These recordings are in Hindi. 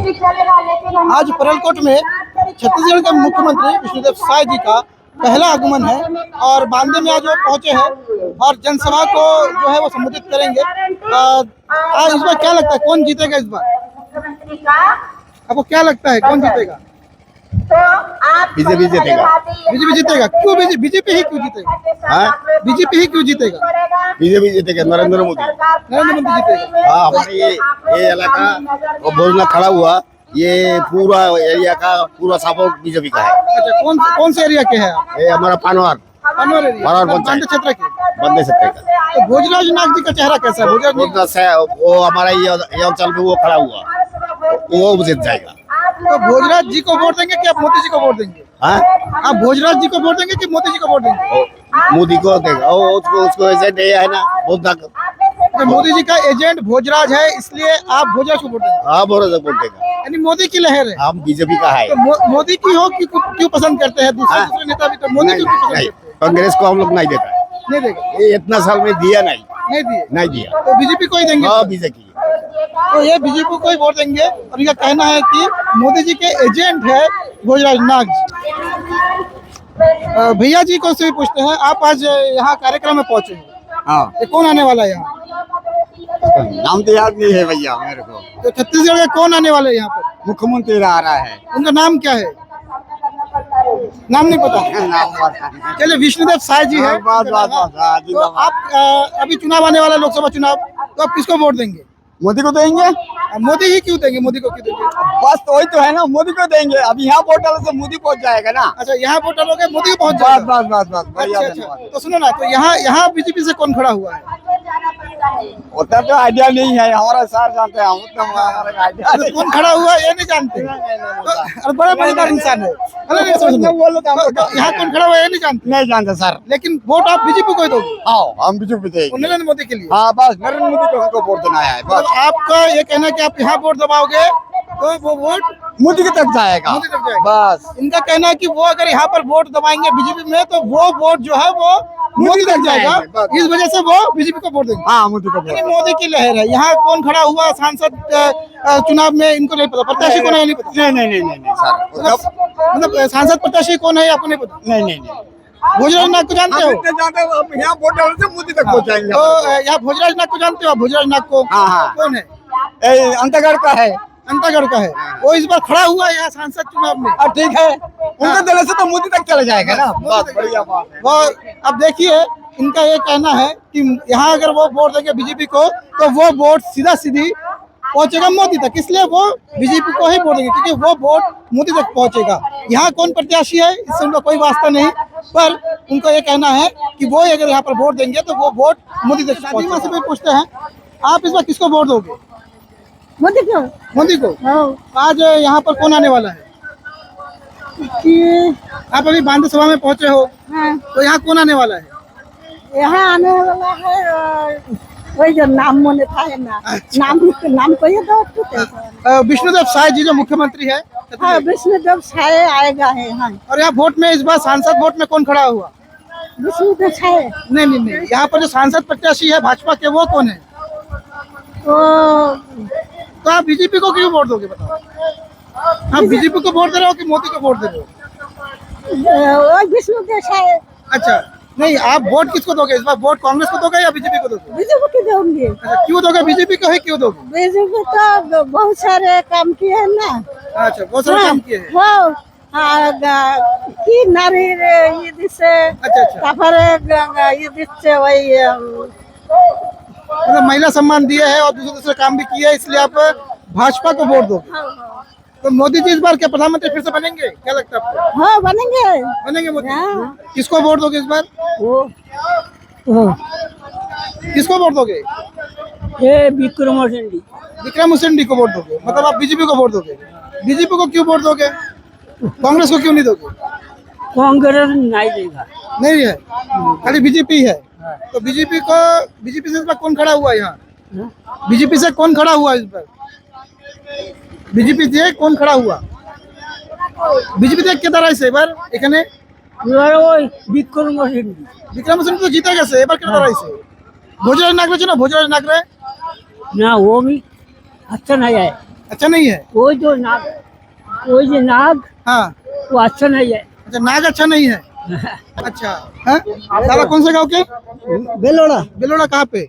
आज परेलकोट में छत्तीसगढ़ के मुख्यमंत्री विष्णुदेव साय जी का पहला आगमन है और बांदे में आज वो पहुंचे हैं और जनसभा को जो है वो संबोधित करेंगे। आज इस बार क्या लगता है कौन जीतेगा? इस बार आपको क्या लगता है कौन जीतेगा? बीजेपी जीतेगा। बीजेपी जीतेगा। क्यों बीजेपी ही क्यों जीतेगा? बीजेपी ही क्यों जीतेगा? बीजेपी जीतेगा। नरेंद्र मोदी जीतेगा। हाँ, हमारे ये इलाका और भोजना खड़ा हुआ, ये पूरा एरिया का पूरा सपोर्ट बीजेपी का है। अच्छा, कौन से एरिया के हैं आप? ये हमारा पानवार बांदे क्षेत्र के बंदे सकते का। तो भोजराज नाग जी का चेहरा कैसा है? वो हमारा ये अंचल में वो खड़ा हुआ, वो जीत जाएगा। तो भोजराज जी को वोट देंगे कि आप मोदी जी को वोट देंगे? आप भोजराज जी को वोट देंगे कि मोदी जी को वोट देंगे? मोदी को देगा। उसको एजेंट है ना बहुत। तो मोदी जी का एजेंट भोजराज है, इसलिए आप भोजराज को वोट देंगे? हाँ, भोजराज वोट देगा। यानी मोदी की लहर है। हम बीजेपी का है। तो मोदी की हो कि क्यों पसंद करते हैं? दूसरे नेता भी तो मोदी क्यों पसंद करते हैं? कांग्रेस को हम लोग नहीं देता। नहीं देगा। ये इतना साल में दिया नहीं दिया। तो बीजेपी को ही देंगे? हाँ, बीजेपी। तो ये बीजेपी को ही वोट देंगे और इनका कहना है कि मोदी जी के एजेंट है भोजराज नाग जी। भैया जी को से भी पूछते हैं, आप आज यहाँ कार्यक्रम में पहुंचे हैं। हाँ, ये कौन आने वाला है यहाँ? नाम तो याद नहीं है भैया मेरे को। तो छत्तीसगढ़ के कौन आने वाले हैं यहाँ पर? मुख्यमंत्री आ रहा है। उनका नाम क्या है? नाम नहीं पता। चलिए, विष्णुदेव साय जी है। तो आप अभी चुनाव आने वाला लोकसभा चुनाव, तो आप किसको वोट देंगे? मोदी को देंगे। मोदी ही क्यों देंगे? मोदी को क्यों देंगे? बस तो वही तो है ना, मोदी को देंगे। अब यहाँ वोट डालो तो मोदी पहुँच जाएगा ना। अच्छा, यहाँ वोट डालोगे मोदी को पहुँच जाएगा। बस। अच्छा, तो सुनो ना, तो यहाँ बीजेपी से कौन खड़ा हुआ है? उतना तो आइडिया नहीं है, हमारा सर जानते हैं। तो कौन खड़ा हुआ है ये नहीं जानते? तो बड़ा मजेदार इंसान है। यहाँ कौन खड़ा हुआ है ये नहीं जानते सर। लेकिन वोट आप बीजेपी को ही दोगे? हम बीजेपी देंगे। नरेंद्र मोदी के लिए? हाँ, बस नरेंद्र मोदी को हमको वोट देना है। बस आपका ये कहना है कि आप यहाँ वोट दबाओगे तो वो वोट मोदी के तक जाएगा। मोदी तक जाएगा। बस इनका कहना है कि वो अगर यहाँ पर वोट दबाएंगे बीजेपी में तो वो वोट जो है वो मोदी तक जाएगा, इस वजह से वो बीजेपी को वोट देंगे। हाँ, मोदी को। मोदी की लहर है। यहाँ कौन खड़ा हुआ सांसद चुनाव में इनको नहीं पता, प्रत्याशी कौन है नहीं पता? नहीं सर। मतलब सांसद प्रत्याशी कौन है आपको नहीं पता? नहीं। भोजराज नाग को जानते हो? यहाँ वोट डालने से मोदी तक पहुँच जाएंगे। तो यहाँ भोजराज नाग को जानते हो? भोजराज नाग को कौन है? अंतगढ़ का है। अंतागढ़ का है। वो इस बार खड़ा हुआ है यहाँ सांसद चुनाव में। ठीक है, उनके देने से तो मोदी तक चला जाएगा ना। बहुत बढ़िया बात है। वो अब देखिए, इनका ये कहना है कि यहाँ अगर वो वोट देंगे बीजेपी को तो वो वोट सीधी पहुंचेगा मोदी तक, इसलिए वो बीजेपी को ही वोट देंगे क्योंकि वो वोट मोदी तक पहुंचेगा। यहाँ कौन प्रत्याशी है इससे उनका कोई वास्ता नहीं, पर उनको ये कहना है कि वो अगर यहाँ पर वोट देंगे तो वो वोट मोदी तक पहुंचेगा। से भी पूछते हैं, आप इस बार किसको वोट दोगे? मोदी को। मोदी को? आज यहाँ पर कौन आने वाला है? आप अभी बांदे सभा में पहुंचे हो। हाँ। तो यहाँ कौन आने वाला है? यहाँ आने वाला है वही जो नाम मोने था है ना। अच्छा। नाम को ये दो विष्णुदेव साय जी जो मुख्यमंत्री है। हाँ, विष्णुदेव साय आएगा है। हाँ। और यहाँ वोट में इस बार सांसद वोट में कौन खड़ा हुआ? विष्णुदेव साय। नहीं, यहाँ पर जो सांसद प्रत्याशी है भाजपा के वो कौन है? तो आप बीजेपी को क्यों वोट दोगे बताओ? आप बीजेपी को वोट दे रहे हो कि मोदी को वोट दे रहे हो? विष्णुदेव साय। अच्छा, नहीं, आप वोट किसको दोगे इस बार? वोट कांग्रेस को दोगे या बीजेपी को दोगे? बीजेपी को दूंगी। अच्छा, क्यों दोगे बीजेपी को ही क्यों दोगे? बीजेपी तो बहुत सारे काम किए हैं ना। अच्छा, बहुत सारे काम किए हैं। की नारी ये से। अच्छा। वही मतलब महिला सम्मान दिए है और दूसरे काम भी किए है, इसलिए आप भाजपा को वोट दोगे। तो मोदी जी इस बार क्या प्रधानमंत्री फिर से बनेंगे? क्या लगता है आपको? हाँ, बनेंगे मोदी। किसको वोट दोगे इस बार? किसको वोट दोगे? विक्रम उसेंडी को वोट दोगे? मतलब आप बीजेपी को वोट दोगे? बीजेपी को क्यों वोट दोगे? कांग्रेस को क्यों नहीं दोगे? कांग्रेस नहीं देगा। नहीं है, खाली बीजेपी है। तो बीजेपी से इस बार कौन खड़ा हुआ है यहाँ? बीजेपी से कौन खड़ा हुआ इस बार? बीजेपी से कौन खड़ा हुआ? बीजेपी से क्या तरह से बार এখানে विक्रम उसेंडी तो जीता गया এবার क्या तरह से? भोजराज नागरे ना, भोजराज नागरे ना, वो भी अच्छा नहीं है। अच्छा नहीं है। वो जो नाग हाँ, वो अच्छा नहीं है। अच्छा नाग अच्छा नहीं है। अच्छा, हाँ दादा कौन से गांव के? बेलोड़ा बेलोड़ा कहाँ पे?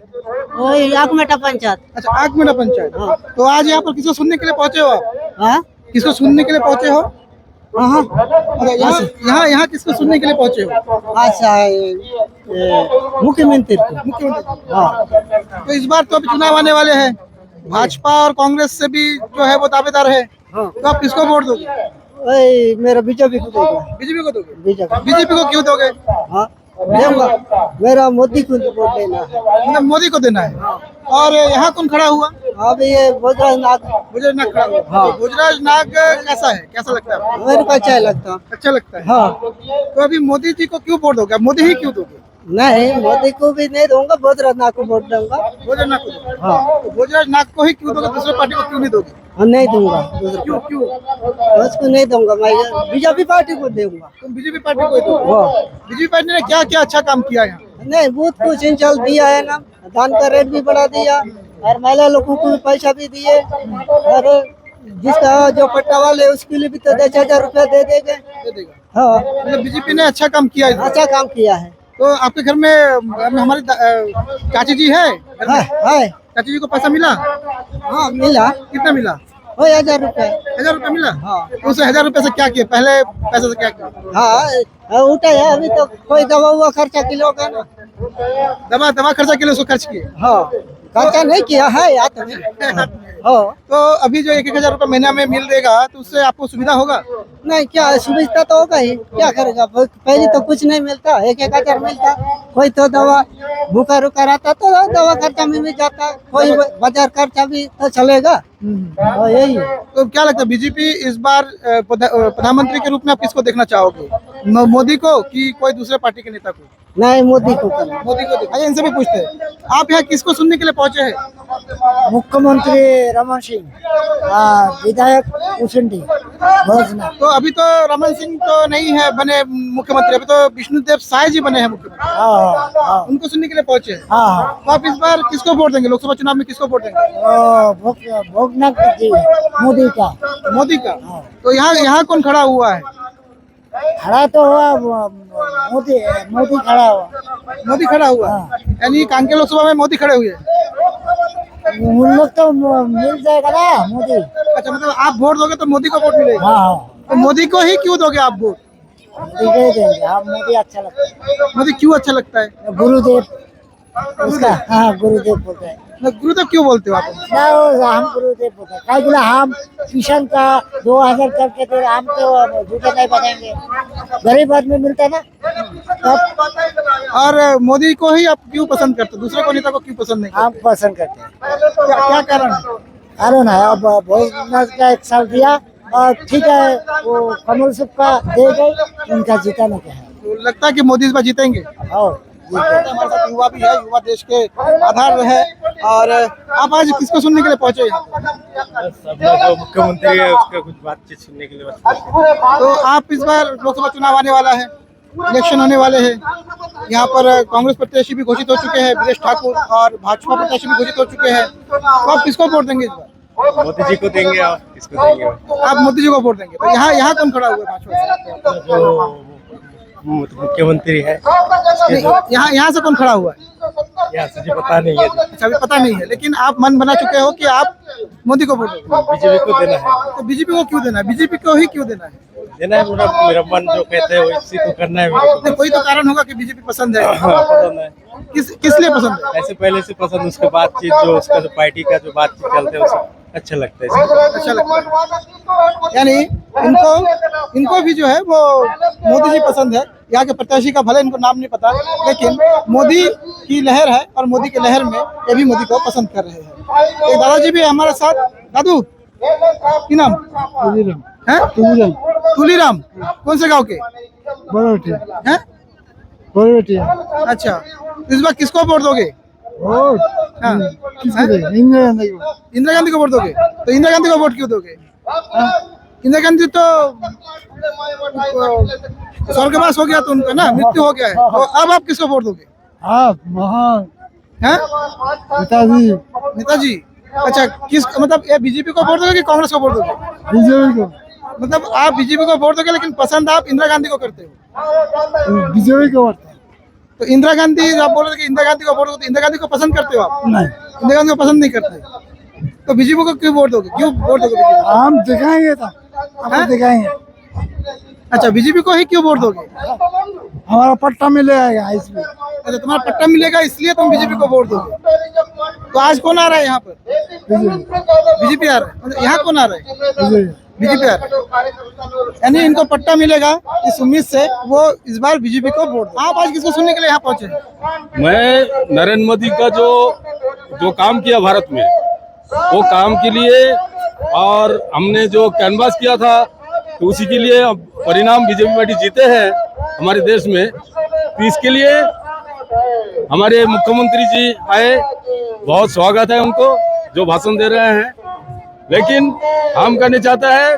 वही आकमेटा पंचायत। अच्छा, आगमेड़ा पंचायत। तो आज यहाँ पर किसको सुनने के लिए पहुंचे हो आप? हाँ किसको सुनने के लिए पहुंचे हो? हाँ अच्छा, यहाँ किसको सुनने के लिए पहुंचे हो? अच्छा मुख्यमंत्री मुख्यमंत्री। हाँ, तो इस बार तो अभी चुनाव आने वाले हैं, भाजपा और कांग्रेस से भी जो है वो दावेदार है, तो आप किसको वोट दोगे? वही मेरा बीजेपी को देगा। बीजेपी को दोगे? बीजेपी बीजेपी को क्यों दोगे? हाँ देऊंगा। मेरा मोदी को वोट देना है। मतलब मोदी को देना है। और यहाँ कौन खड़ा हुआ? अब ये भोजराज नाग गुजराज नाग खड़ा हुआ। हाँ। तो गुजराज नाग कैसा है, कैसा लगता है आपको? मेरे को अच्छा लगता है। अच्छा लगता है। हाँ तो अभी मोदी जी को क्यों वोट दोगे? आप मोदी ही क्यों दोगे? नहीं मोदी को भी नहीं दूंगा, भोजराज नाग को वोट दूंगा। गुजराज नाग को दोगे? हाँ तो गुजराज नाग को ही क्यों दोगे, दूसरे पार्टी को क्यों नहीं दोगे? नहीं दूंगा दूसरे क्यों क्यों? उसको नहीं दूंगा, मैं बीजेपी पार्टी को दूंगा। तुम बीजेपी पार्टी को ही दोगे? हाँ बीजेपी पार्टी ने क्या क्या अच्छा काम किया यहाँ? नहीं बहुत कुछ इंचल दिया है ना, धान का रेट भी बढ़ा दिया और महिला लोगों को भी पैसा भी दिए, और जिसका जो पट्टा वाले उसके लिए भी तो 10,000 रुपया दे देंगे। दे देगा। हाँ मतलब बीजेपी ने अच्छा काम किया इस बार। अच्छा काम किया है। तो आपके घर में हमारी चाची जी है? घर में? है चाची जी को पैसा मिला? हाँ मिला, कितना मिला? वही 1,000 रुपया। 1,000 रुपया मिला? हाँ तो उस 1,000 रुपये से क्या किया? पहले पैसे से क्या किया? हाँ उठा है, अभी तो कोई दवा हुआ खर्चा किलो का ना। दवा खर्चा के लिए उसको खर्च किए। हाँ खर्चा नहीं किया है याद में। हाँ तो अभी जो 1,000 रुपया महीना में मिल देगा तो उससे आपको सुविधा होगा? नहीं क्या सुविधा तो होगा ही, क्या करेगा, पहले तो कुछ नहीं मिलता, 1,000 मिलता, कोई तो दवा भूखा रुका रहता तो दवा खर्चा में मिल जाता, कोई बाजार खर्चा भी तो चलेगा। और यही है। तो क्या लगता है बीजेपी इस बार प्रधानमंत्री के रूप में आप किसको देखना चाहोगे? मोदी को कि कोई दूसरे पार्टी के नेता को? नहीं मोदी को करना। मोदी को देखा। इनसे भी पूछते हैं, आप यहाँ किसको सुनने के लिए पहुंचे हैं? मुख्यमंत्री रमन सिंह, विधायक कुशंडी भोजना। तो अभी तो रमन सिंह तो नहीं है बने मुख्यमंत्री, अभी तो विष्णुदेव साय जी बने हैं मुख्यमंत्री। हाँ हाँ उनको सुनने के लिए पहुंचे हैं। हाँ तो आप इस बार किसको वोट देंगे? लोकसभा चुनाव में किसको वोट देंगे? भोगना जी मोदी का। मोदी का। तो यहाँ कौन खड़ा हुआ है? खड़ा तो हुआ मोदी, मोदी खड़ा हुआ। मोदी खड़ा हुआ यानी कांकेर लोकसभा में मोदी खड़े हुए हैं। उन लोग तो मिल जाएगा ना मोदी। अच्छा, मतलब आप वोट दोगे तो मोदी को वोट मिलेगा। हाँ तो मोदी को ही क्यों दोगे आप वोट? मोदी दे देंगे। हाँ मोदी अच्छा लगता है। मोदी क्यों अच्छा लगता है? गुरुदेव उसका, हाँ गुरुदेव बोलते हैं गुरुदेव क्यों बोलते हो आप? ना, वो हम गुरुदेव बोलते हैं। क्या बोला, हम किसान का 2,000 करके दे, हम तो झूठे नहीं बताएंगे, गरीब आदमी मिलता है ना तब। और मोदी को ही आप क्यों पसंद करते हो, दूसरे को नेता को क्यों पसंद नहीं हम पसंद करते हैं। करते? क्या कारण है? कारण है, अब भोजनाथ का 1 साल दिया और ठीक है, वो कमल सब का दे गए, उनका जीताना क्या है। तो लगता है कि मोदी इस बार जीतेंगे। और हमारे साथ युवा भी है, युवा देश के आधार है। और आप आज किसको सुनने के लिए पहुंचे यहाँ पे? सब जो मुख्यमंत्री है उसका कुछ बातचीत सुनने के लिए बस। तो आप इस बार लोकसभा चुनाव आने वाला है, इलेक्शन होने वाले हैं, यहाँ पर कांग्रेस प्रत्याशी भी घोषित हो चुके हैं ब्रिजेश ठाकुर, और भाजपा प्रत्याशी भी घोषित हो चुके हैं। तो आप किसको वोट देंगे इस बार? मोदी जी को देंगे और किसको देंगे? आप मोदी जी को वोट देंगे। तो यहाँ कौन खड़ा हुआ है भाजपा से? जो मुख्यमंत्री है नहीं, यहाँ से कौन खड़ा हुआ है? यहाँ से जी पता नहीं है। अच्छा, अभी पता नहीं है, लेकिन आप मन बना चुके हो कि आप मोदी को वोट देंगे। बीजेपी को देना है। तो बीजेपी को क्यों देना है? बीजेपी को ही क्यों देना है? देना है, मेरा मन जो कहते हैं वो इसी को करना है मेरे को। नहीं, कोई तो कारण होगा कि बीजेपी पसंद है। हाँ, पसंद है। किस लिए पसंद है? ऐसे पहले से पसंद, उसके बातचीत जो उसका जो पार्टी का जो बातचीत चलते है उसे अच्छा लगता है। अच्छा लगता है, यानी इनको भी जो है वो मोदी जी पसंद है। यहाँ के प्रत्याशी का भले इनको नाम नहीं पता, लेकिन मोदी की लहर है और मोदी की लहर में ये भी मोदी को पसंद कर रहे हैं। एक दादाजी भी है हमारे साथ। दादू की नाम है? तुलीराम। कौन से गांव के हैं? अच्छा, इस बार किसको वोट दोगे? हाँ। इंदिरा गांधी को वोट दोगे? तो इंदिरा गांधी को वोट क्यों दोगे? इंदिरा गांधी तो स्वर्गवास हो गया तो उनका ना मृत्यु हो गया है, तो अब आप किसको वोट दोगे? हाँ हैं? पिताजी। नेताजी अच्छा, किस मतलब ये बीजेपी को वोट दोगे कि कांग्रेस को वोट दोगे? बीजेपी को। मतलब आप बीजेपी को वोट दोगे लेकिन पसंद आप इंदिरा गांधी को करते हो। बीजेपी को वोट। तो इंदिरा गांधी आप बोल रहे थे कि इंदिरा गांधी को वोट दोगे, तो इंदिरा गांधी को पसंद करते हो आप? नहीं, इंदिरा गांधी को पसंद नहीं करते, तो बीजेपी को क्यों वोट दोगे? क्यों वोट दोगे बीजेपी को? हम दिखाएंगे तो आपको दिखाएंगे। अच्छा, बीजेपी को ही क्यों वोट दोगे? हमारा पट्टा मिलेगा इसमें। अच्छा, तुम्हारा पट्टा मिलेगा इसलिए तुम बीजेपी को वोट दोगे। तो आज कौन आ रहा है यहाँ पर? बीजेपी आ रहा है। मतलब यहाँ कौन आ रहा है? बीजेपी आ रहा है। यानी इनको पट्टा मिलेगा इस उम्मीद से वो इस बार बीजेपी को वोट दो। आप आज किसको सुनने के लिए यहाँ पहुंचे? मैं नरेंद्र मोदी का जो काम किया भारत में, वो काम के लिए, और हमने जो कैनवास किया था तो उसी के लिए अब परिणाम बीजेपी पार्टी जीते हैं हमारे देश में। तो इसके लिए हमारे मुख्यमंत्री जी आए, बहुत स्वागत है उनको जो भाषण दे रहे हैं। लेकिन हम कहना चाहते हैं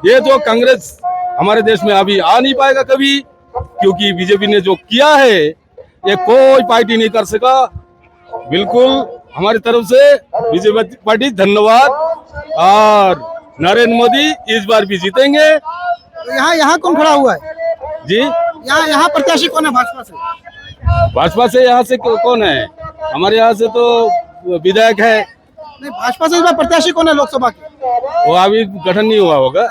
ये जो कांग्रेस हमारे देश में अभी आ नहीं पाएगा कभी, क्योंकि बीजेपी ने जो किया है ये कोई पार्टी नहीं कर सका। बिल्कुल हमारी तरफ से बीजेपी पार्टी धन्यवाद, और नरेंद्र मोदी इस बार भी जीतेंगे। तो यहाँ कौन खड़ा हुआ है जी, यहाँ प्रत्याशी कौन है भाजपा से? भाजपा से यहाँ से कौन है? हमारे यहाँ से तो विधायक है। नहीं, भाजपा से इस बार प्रत्याशी कौन है लोकसभा के? वो अभी गठन नहीं हुआ होगा।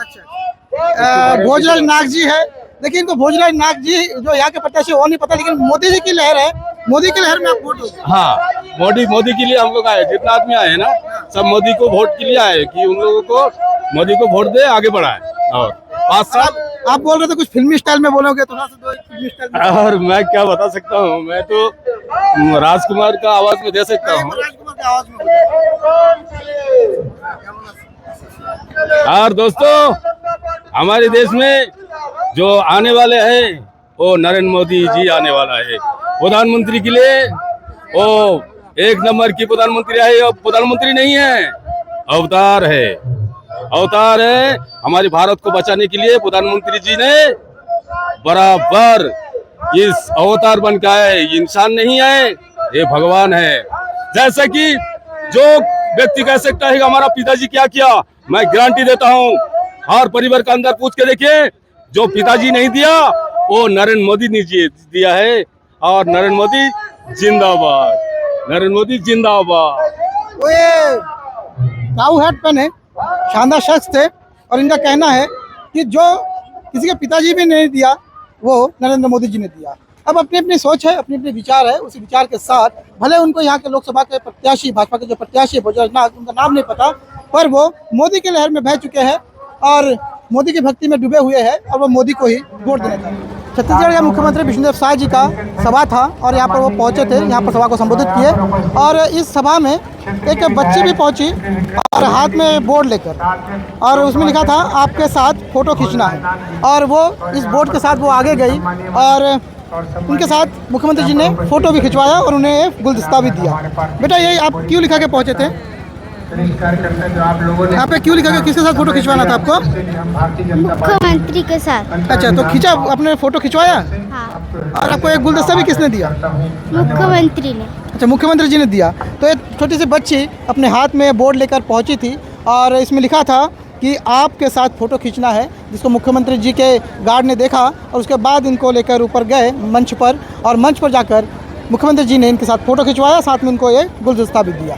भोजराज नाग जी है, लेकिन इनको भोजराज नाग जी जो यहाँ के प्रत्याशी वो नहीं पता, लेकिन मोदी जी की लहर है, मोदी की लहर में आप वोट दोगे? हाँ, मोदी के लिए हम लोग आए, जितना आदमी आए हैं ना सब मोदी को वोट के लिए आए कि उन लोगों को मोदी को वोट दे, आगे बढ़ाए। और 5 साल आप बोल रहे थे कुछ फिल्मी स्टाइल में बोलोगे, थोड़ा सा दो फिल्मी स्टाइल में। और मैं क्या बता सकता हूँ, मैं तो राजकुमार का आवाज में दे सकता हूँ। राजकुमार की आवाज में और दोस्तों, हमारे देश में जो आने वाले हैं वो नरेंद्र मोदी जी आने वाला है प्रधानमंत्री के लिए। वो 1 नंबर की प्रधानमंत्री है, वो प्रधानमंत्री नहीं है, अवतार है। अवतार है हमारे भारत को बचाने के लिए। प्रधानमंत्री जी ने बराबर इस अवतार बन के आए, इंसान नहीं है, ये भगवान है। जैसे कि जो व्यक्ति कह सकता है कि हमारा पिताजी क्या किया, मैं गारंटी देता हूँ हर परिवार के अंदर पूछ के देखिए, जो पिताजी नहीं दिया वो नरेंद्र मोदी ने दिया है। और नरेंद्र मोदी जिंदाबाद, नरेंद्र मोदी जिंदाबाद। वो ये काऊ हैट पहने शानदार शख्स थे, और इनका कहना है कि जो किसी के पिताजी भी नहीं दिया वो नरेंद्र मोदी जी ने दिया। अब अपनी अपनी सोच है, अपनी अपनी विचार है, उसी विचार के साथ भले उनको यहाँ के लोकसभा के प्रत्याशी, भाजपा के जो प्रत्याशी है भोजराज नाग, उनका नाम नहीं पता, पर वो मोदी की लहर में बह चुके हैं और मोदी की भक्ति में डूबे हुए हैं, और वो मोदी को ही वोट देना चाहते हैं। छत्तीसगढ़ के मुख्यमंत्री विष्णुदेव साय जी का सभा था, और यहाँ पर वो पहुँचे थे, यहाँ पर सभा को संबोधित किए। और इस सभा में एक बच्ची भी पहुँची और हाथ में बोर्ड लेकर, और उसमें लिखा था आपके साथ फोटो खींचना है। और वो इस बोर्ड के साथ वो आगे गई और उनके साथ मुख्यमंत्री जी ने फोटो भी खिंचवाया और उन्हें गुलदस्ता भी दिया। बेटा, ये आप क्यों लिखा के पहुँचे थे? यहाँ पे क्यों लिखा के, किसके साथ फोटो खिंचवाना था आपको? मुख्यमंत्री के साथ। अच्छा, तो खींचा आपने, फोटो खिंचवाया? हाँ, और आपको एक गुलदस्ता भी किसने दिया? मुख्यमंत्री ने। अच्छा, मुख्यमंत्री जी ने दिया। तो एक छोटी सी बच्ची अपने हाथ में बोर्ड लेकर पहुंची थी, और इसमें लिखा था कि आपके साथ फ़ोटो खींचना है, जिसको मुख्यमंत्री जी के गार्ड ने देखा, और उसके बाद इनको लेकर ऊपर गए मंच पर, और मंच पर जाकर मुख्यमंत्री जी ने इनके साथ फ़ोटो खिंचवाया, साथ में इनको एक गुलदस्ता भी दिया।